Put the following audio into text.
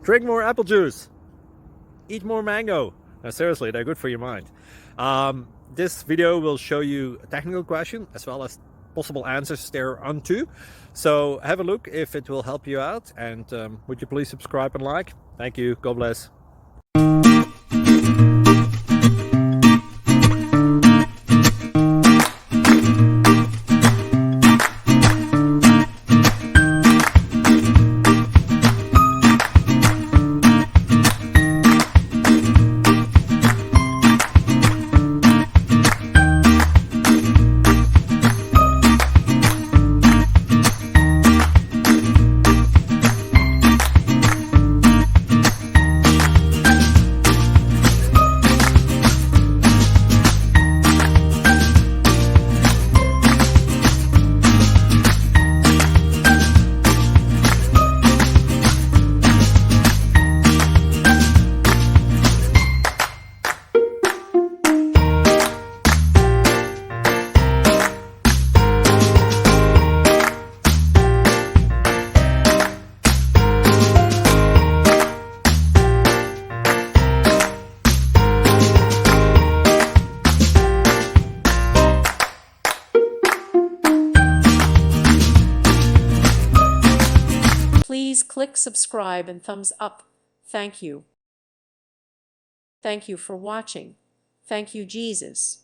Drink more apple juice. Eat more mango. No, seriously, they're good for your mind. This video will show you a technical question as well as possible answers thereunto. So have a look if it will help you out, and would you please subscribe and like? Thank you. God bless. Please click subscribe and thumbs up. Thank you. Thank you for watching. Thank you, Jesus.